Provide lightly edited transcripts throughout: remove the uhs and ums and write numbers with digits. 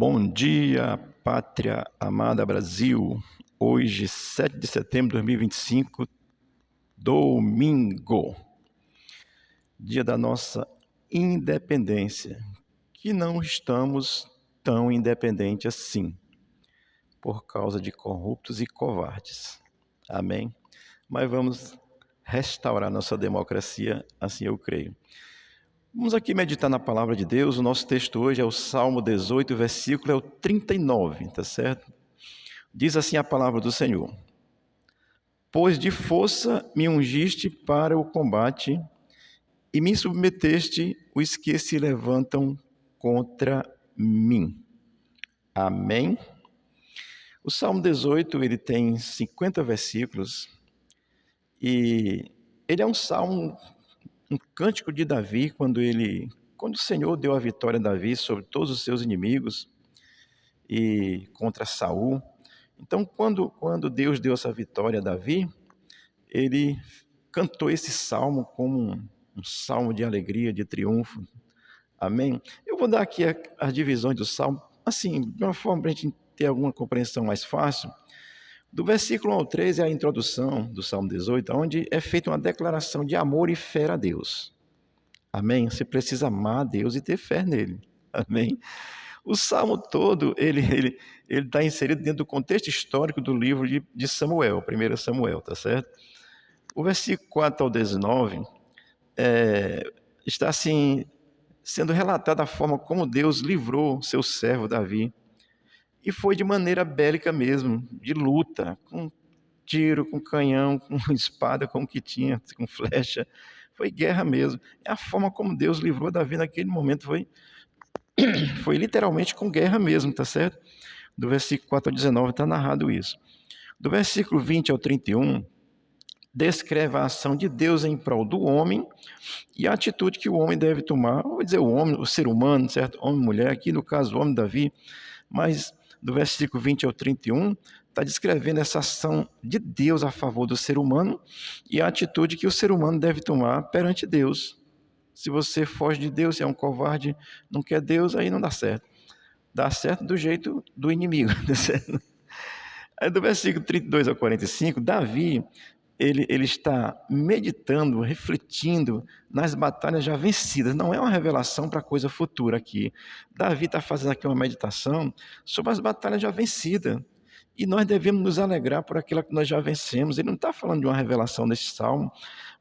Bom dia, pátria amada Brasil. Hoje, 7 de setembro de 2025, domingo, dia da nossa independência, que não estamos tão independentes assim, por causa de corruptos e covardes. Amém? Mas vamos restaurar nossa democracia, assim eu creio. Vamos aqui meditar na palavra de Deus. O nosso texto hoje é o Salmo 18, versículo é o 39, tá certo? Diz assim a palavra do Senhor: Pois de força me ungiste para o combate e me submeteste os que se levantam contra mim. Amém? O Salmo 18, ele tem 50 versículos e ele é um salmo, um cântico de Davi, quando o Senhor deu a vitória a Davi sobre todos os seus inimigos e contra Saul. Então, quando Deus deu essa vitória a Davi, ele cantou esse salmo como um salmo de alegria, de triunfo. Amém? Eu vou dar aqui as divisões do salmo, assim, de uma forma para a gente ter alguma compreensão mais fácil. Do versículo 1 ao 3 é a introdução do Salmo 18, onde é feita uma declaração de amor e fé a Deus. Amém? Você precisa amar a Deus e ter fé nele. Amém? O Salmo todo, ele está inserido dentro do contexto histórico do livro de Samuel, 1 Samuel, tá certo? O versículo 4 ao 19 está assim, sendo relatada a forma como Deus livrou seu servo Davi. E foi de maneira bélica mesmo, de luta, com tiro, com canhão, com espada, com o que tinha, com flecha. Foi guerra mesmo. É a forma como Deus livrou Davi naquele momento, foi literalmente com guerra mesmo, tá certo? Do versículo 4 ao 19 está narrado isso. Do versículo 20 ao 31, descreve a ação de Deus em prol do homem e a atitude que o homem deve tomar, vou dizer o homem, o ser humano, certo? Homem e mulher, aqui no caso o homem Davi, mas do versículo 20 ao 31, está descrevendo essa ação de Deus a favor do ser humano e a atitude que o ser humano deve tomar perante Deus. Se você foge de Deus, se é um covarde, não quer Deus, aí não dá certo. Dá certo do jeito do inimigo. Aí do versículo 32 ao 45, Davi, ele está meditando, refletindo nas batalhas já vencidas. Não é uma revelação para coisa futura aqui. Davi está fazendo aqui uma meditação sobre as batalhas já vencidas. E nós devemos nos alegrar por aquilo que nós já vencemos. Ele não está falando de uma revelação nesse salmo,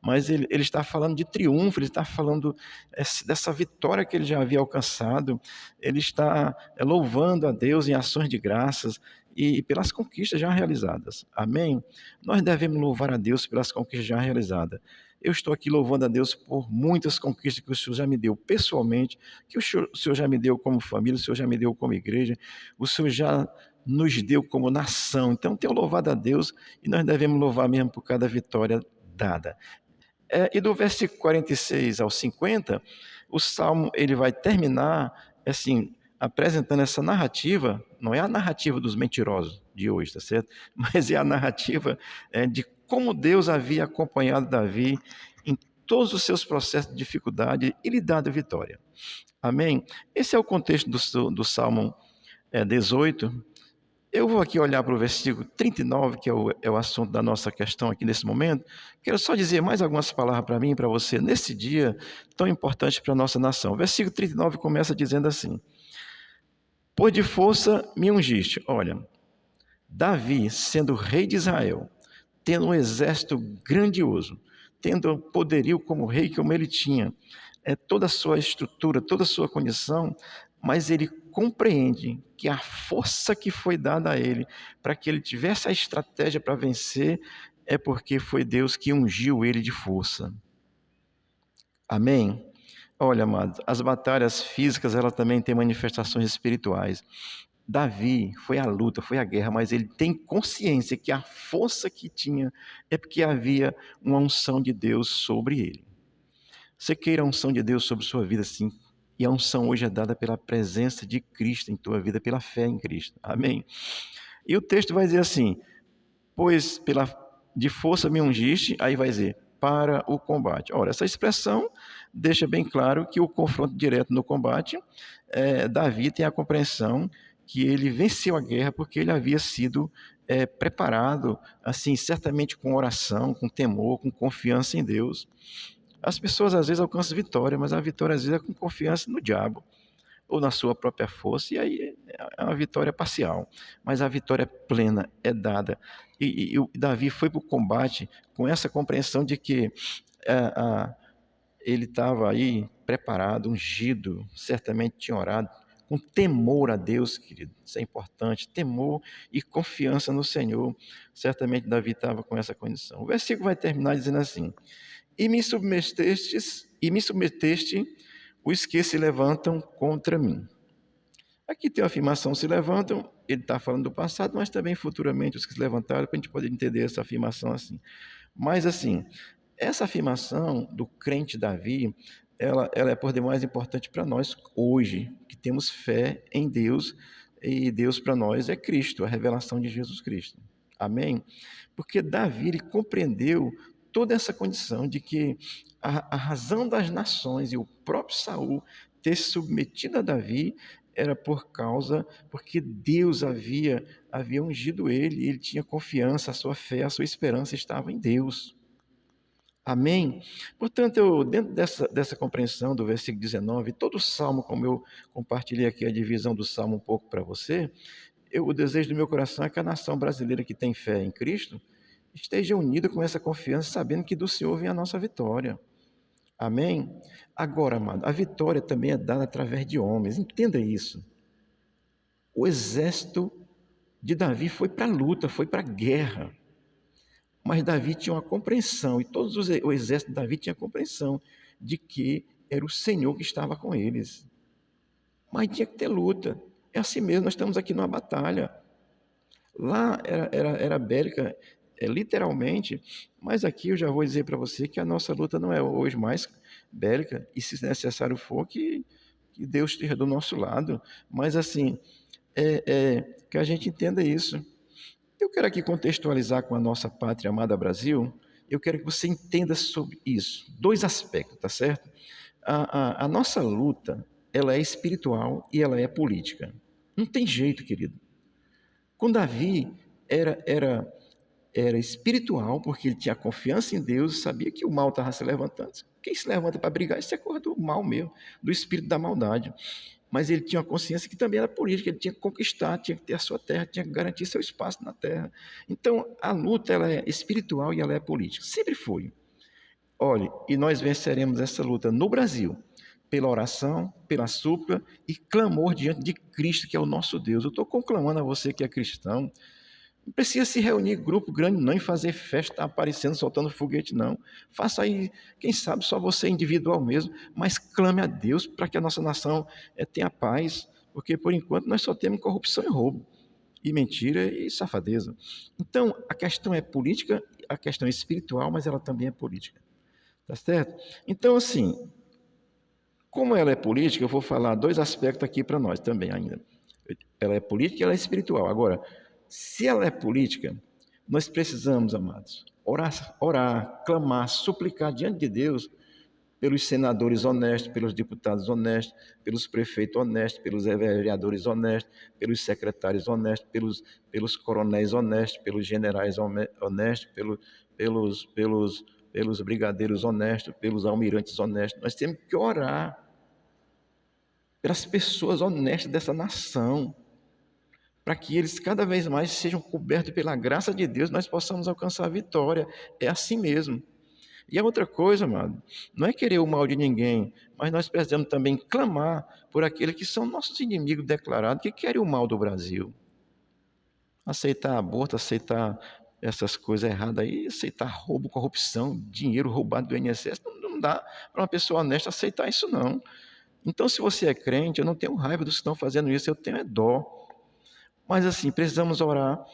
mas ele está falando de triunfo, ele está falando dessa vitória que ele já havia alcançado. Ele está louvando a Deus em ações de graças e pelas conquistas já realizadas. Amém? Nós devemos louvar a Deus pelas conquistas já realizadas. Eu estou aqui louvando a Deus por muitas conquistas que o Senhor já me deu pessoalmente, que o Senhor já me deu como família, o Senhor já me deu como igreja, o Senhor já nos deu como nação. Então, tenho louvado a Deus e nós devemos louvar mesmo por cada vitória dada. E do versículo 46 ao 50, o Salmo ele vai terminar assim, apresentando essa narrativa, não é a narrativa dos mentirosos de hoje, tá certo? Mas é a narrativa de como Deus havia acompanhado Davi em todos os seus processos de dificuldade e lhe dado vitória. Amém? Esse é o contexto do Salmo 18. Eu vou aqui olhar para o versículo 39, que é o assunto da nossa questão aqui nesse momento. Quero só dizer mais algumas palavras para mim e para você, nesse dia tão importante para a nossa nação. O versículo 39 começa dizendo assim: Pois de força me ungiste. Olha, Davi, sendo rei de Israel, tendo um exército grandioso, tendo poderio como rei como ele tinha, toda a sua estrutura, toda a sua condição, mas ele compreende que a força que foi dada a ele para que ele tivesse a estratégia para vencer é porque foi Deus que ungiu ele de força. Amém? Olha, amados, as batalhas físicas elas também têm manifestações espirituais. Davi foi a luta, foi a guerra, mas ele tem consciência que a força que tinha é porque havia uma unção de Deus sobre ele. Você queira a unção de Deus sobre sua vida, sim. E a unção hoje é dada pela presença de Cristo em tua vida, pela fé em Cristo. Amém? E o texto vai dizer assim: pois de força me ungiste, aí vai dizer, para o combate. Ora, essa expressão deixa bem claro que o confronto direto no combate Davi tem a compreensão que ele venceu a guerra porque ele havia sido preparado, assim, certamente com oração, com temor, com confiança em Deus. As pessoas às vezes alcançam vitória, mas a vitória às vezes é com confiança no diabo ou na sua própria força, e aí é uma vitória parcial. Mas a vitória plena é dada. E o Davi foi para o combate com essa compreensão de que a, ele estava aí preparado, ungido, certamente tinha orado, com temor a Deus, querido, isso é importante, temor e confiança no Senhor. Certamente Davi estava com essa condição. O versículo vai terminar dizendo assim: e me submeteste os que se levantam contra mim. Aqui tem a afirmação se levantam, ele está falando do passado, mas também futuramente os que se levantaram, para a gente poder entender essa afirmação assim. Mas assim, essa afirmação do crente Davi, ela é por demais importante para nós hoje, que temos fé em Deus, e Deus para nós é Cristo, a revelação de Jesus Cristo. Amém? Porque Davi ele compreendeu toda essa condição de que a razão das nações e o próprio Saul ter se submetido a Davi era porque Deus havia ungido ele, e ele tinha confiança, a sua fé, a sua esperança estava em Deus. Amém? Portanto, dentro dessa compreensão do versículo 19, todo o salmo, como eu compartilhei aqui a divisão do salmo um pouco para você, o desejo do meu coração é que a nação brasileira que tem fé em Cristo esteja unida com essa confiança, sabendo que do Senhor vem a nossa vitória. Amém? Agora, amado, a vitória também é dada através de homens, entenda isso. O exército de Davi foi para a luta, foi para a guerra. Mas Davi tinha uma compreensão, e o exército de Davi tinha compreensão de que era o Senhor que estava com eles. Mas tinha que ter luta. É assim mesmo, nós estamos aqui numa batalha. Lá era bélica, literalmente, mas aqui eu já vou dizer para você que a nossa luta não é hoje mais bélica, e se necessário for, que Deus esteja do nosso lado. Mas assim, que a gente entenda isso. Eu quero aqui contextualizar com a nossa pátria amada Brasil, eu quero que você entenda sobre isso. Dois aspectos, tá certo? A nossa luta, ela é espiritual e ela é política. Não tem jeito, querido. Com Davi, era espiritual, porque ele tinha confiança em Deus, sabia que o mal estava se levantando. Quem se levanta para brigar, isso é coisa do mal mesmo, do espírito da maldade. Mas ele tinha uma consciência que também era política, ele tinha que conquistar, tinha que ter a sua terra, tinha que garantir seu espaço na terra. Então, a luta ela é espiritual e ela é política. Sempre foi. Olhe, e nós venceremos essa luta no Brasil, pela oração, pela súplica e clamor diante de Cristo, que é o nosso Deus. Eu estou conclamando a você que é cristão, não precisa se reunir em grupo grande não e fazer festa aparecendo, soltando foguete não. Faça aí, quem sabe só você individual mesmo, mas clame a Deus para que a nossa nação tenha paz, porque por enquanto nós só temos corrupção e roubo, e mentira e safadeza. Então, a questão é política, a questão é espiritual, mas ela também é política. Tá certo? Então, assim, como ela é política, eu vou falar dois aspectos aqui para nós também ainda. Ela é política e ela é espiritual. Agora, se ela é política, nós precisamos, amados, orar, clamar, suplicar diante de Deus pelos senadores honestos, pelos deputados honestos, pelos prefeitos honestos, pelos vereadores honestos, pelos secretários honestos, pelos coronéis honestos, pelos generais honestos, pelos brigadeiros honestos, pelos almirantes honestos. Nós temos que orar pelas pessoas honestas dessa nação, para que eles cada vez mais sejam cobertos pela graça de Deus, nós possamos alcançar a vitória. É assim mesmo. E a outra coisa, amado, não é querer o mal de ninguém, mas nós precisamos também clamar por aqueles que são nossos inimigos declarados, que querem o mal do Brasil. Aceitar aborto, aceitar essas coisas erradas aí, aceitar roubo, corrupção, dinheiro roubado do INSS, não dá para uma pessoa honesta aceitar isso não. Então, se você é crente, eu não tenho raiva dos que estão fazendo isso, eu tenho dó. Mas assim, precisamos orar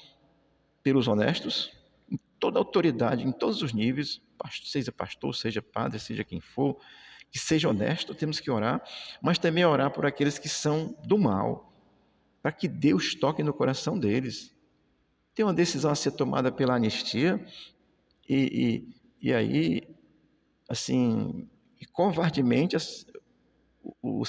pelos honestos, em toda autoridade, em todos os níveis, seja pastor, seja padre, seja quem for, que seja honesto, temos que orar, mas também orar por aqueles que são do mal, para que Deus toque no coração deles. Tem uma decisão a ser tomada pela anistia, e aí, assim, covardemente, o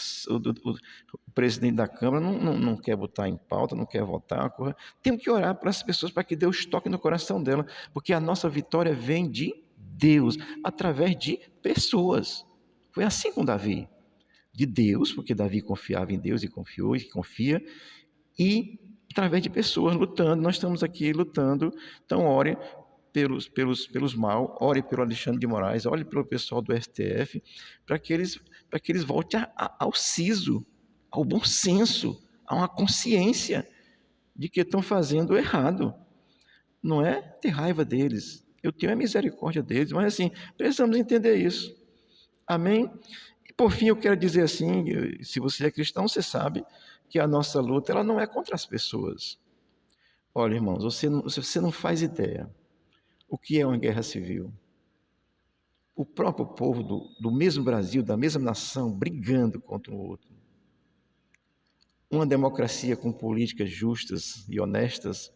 presidente da Câmara não quer botar em pauta, não quer votar. Temos que orar para essas pessoas, para que Deus toque no coração dela, porque a nossa vitória vem de Deus, através de pessoas. Foi assim com Davi. De Deus, porque Davi confiava em Deus e confiou e confia, e através de pessoas lutando. Nós estamos aqui lutando, então ore pelos mal, ore pelo Alexandre de Moraes, ore pelo pessoal do STF, para que eles voltem ao siso, ao bom senso, a uma consciência de que estão fazendo errado. Não é ter raiva deles, eu tenho a misericórdia deles, mas assim, precisamos entender isso. Amém? E por fim eu quero dizer assim, se você é cristão, você sabe que a nossa luta ela não é contra as pessoas. Olha, irmãos, você não faz ideia o que é uma guerra civil. O próprio povo do mesmo Brasil, da mesma nação, brigando contra o outro. Uma democracia com políticas justas e honestas,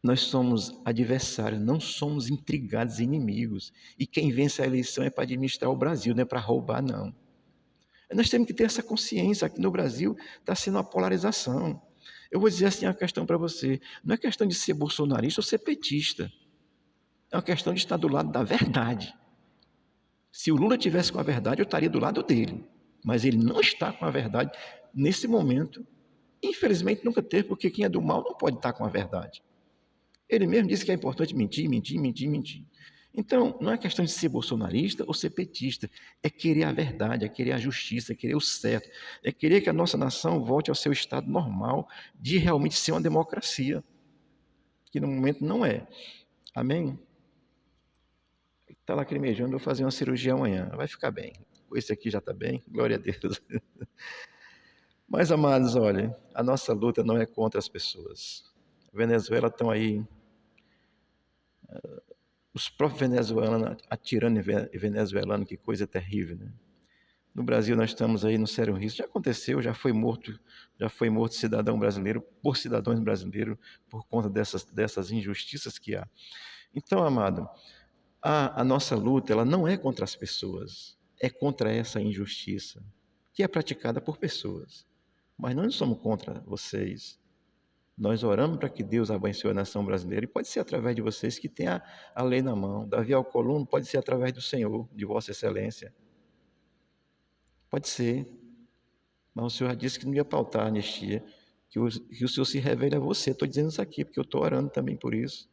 nós somos adversários, não somos intrigados e inimigos. E quem vence a eleição é para administrar o Brasil, não é para roubar, não. Nós temos que ter essa consciência. Aqui no Brasil está sendo uma polarização. Eu vou dizer assim uma questão para você. Não é questão de ser bolsonarista ou ser petista. É uma questão de estar do lado da verdade. Se o Lula tivesse com a verdade, eu estaria do lado dele. Mas ele não está com a verdade nesse momento. Infelizmente nunca teve, porque quem é do mal não pode estar com a verdade. Ele mesmo disse que é importante mentir, mentir, mentir, mentir. Então, não é questão de ser bolsonarista ou ser petista, é querer a verdade, é querer a justiça, é querer o certo, é querer que a nossa nação volte ao seu estado normal de realmente ser uma democracia, que no momento não é. Amém? Está lacrimejando, eu vou fazer uma cirurgia amanhã, vai ficar bem. Esse aqui já está bem, glória a Deus. Mas, amados, olha, a nossa luta não é contra as pessoas. A Venezuela estão aí, os próprios venezuelanos atirando em venezuelano, que coisa terrível, né? No Brasil nós estamos aí no sério risco. Já aconteceu, já foi morto cidadão brasileiro por cidadãos brasileiros por conta dessas injustiças que há. Então, amado, a nossa luta ela não é contra as pessoas, é contra essa injustiça que é praticada por pessoas. Mas nós não somos contra vocês. Nós oramos para que Deus abençoe a nação brasileira e pode ser através de vocês que tem a lei na mão. Davi Alcolumbre pode ser através do Senhor, de Vossa Excelência. Pode ser. Mas o Senhor já disse que não ia pautar a anistia, que o Senhor se revele a você. Estou dizendo isso aqui porque eu estou orando também por isso.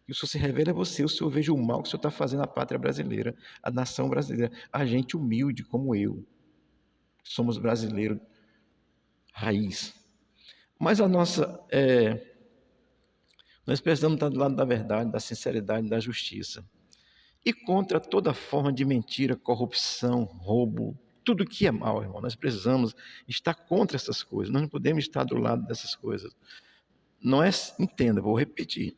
Que o Senhor se revele a você, o Senhor veja o mal que o Senhor está fazendo à pátria brasileira, à nação brasileira, a gente humilde como eu. Somos brasileiros raiz. Mas nós precisamos estar do lado da verdade, da sinceridade, da justiça. E contra toda forma de mentira, corrupção, roubo, tudo que é mal, irmão. Nós precisamos estar contra essas coisas. Nós não podemos estar do lado dessas coisas. Não é, entenda, vou repetir.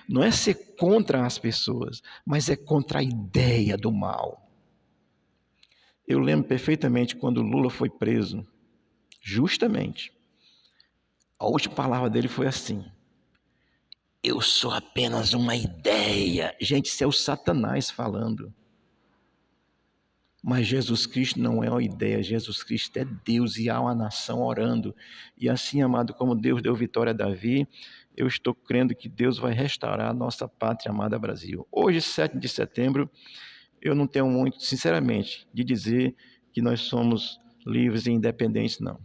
Não é ser contra as pessoas, mas é contra a ideia do mal. Eu lembro perfeitamente quando Lula foi preso, justamente. A última palavra dele foi assim: eu sou apenas uma ideia. Gente, isso é o Satanás falando. Mas Jesus Cristo não é uma ideia, Jesus Cristo é Deus e há uma nação orando. E assim, amado, como Deus deu vitória a Davi, eu estou crendo que Deus vai restaurar a nossa pátria amada Brasil. Hoje, 7 de setembro, eu não tenho muito, sinceramente, de dizer que nós somos livres e independentes, não.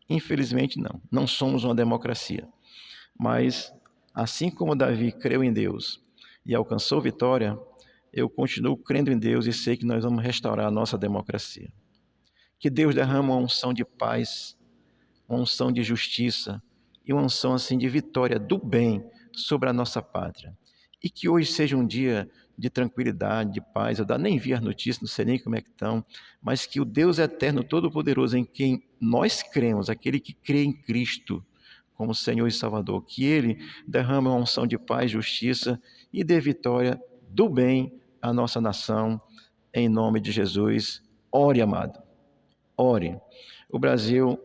Infelizmente, não. Não somos uma democracia. Mas, assim como Davi creu em Deus e alcançou vitória, eu continuo crendo em Deus e sei que nós vamos restaurar a nossa democracia. Que Deus derrame uma unção de paz, uma unção de justiça e uma unção assim de vitória do bem sobre a nossa pátria. E que hoje seja um dia de tranquilidade, de paz. Eu nem vi as notícias, não sei nem como é que estão, mas que o Deus eterno, todo-poderoso, em quem nós cremos, aquele que crê em Cristo como Senhor e Salvador, que Ele derrame uma unção de paz, justiça e dê vitória do bem à nossa nação, em nome de Jesus. Ore, amado, ore. O Brasil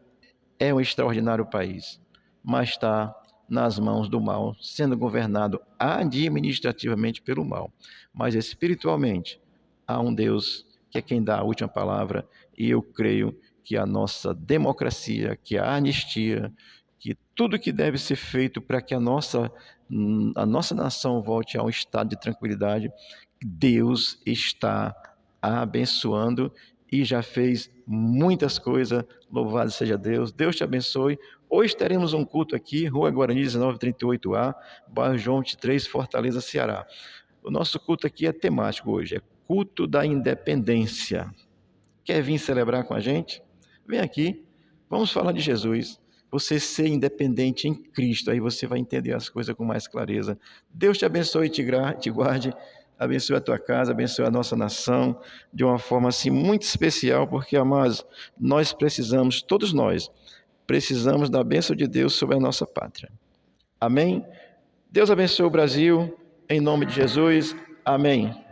é um extraordinário país, mas está nas mãos do mal, sendo governado administrativamente pelo mal. Mas espiritualmente, há um Deus que é quem dá a última palavra, e eu creio que a nossa democracia, que a anistia, que tudo que deve ser feito para que a nossa nação volte a um estado de tranquilidade, Deus está abençoando e já fez muitas coisas. Louvado seja Deus. Deus te abençoe. Hoje teremos um culto aqui, Rua Guarani 1938A, bairro João 23, Fortaleza, Ceará. O nosso culto aqui é temático hoje, é culto da independência. Quer vir celebrar com a gente? Vem aqui, vamos falar de Jesus. Você ser independente em Cristo, aí você vai entender as coisas com mais clareza. Deus te abençoe e te guarde, abençoe a tua casa, abençoe a nossa nação, de uma forma assim muito especial, porque, amados, nós precisamos, todos nós, precisamos da bênção de Deus sobre a nossa pátria. Amém? Deus abençoe o Brasil, em nome de Jesus. Amém.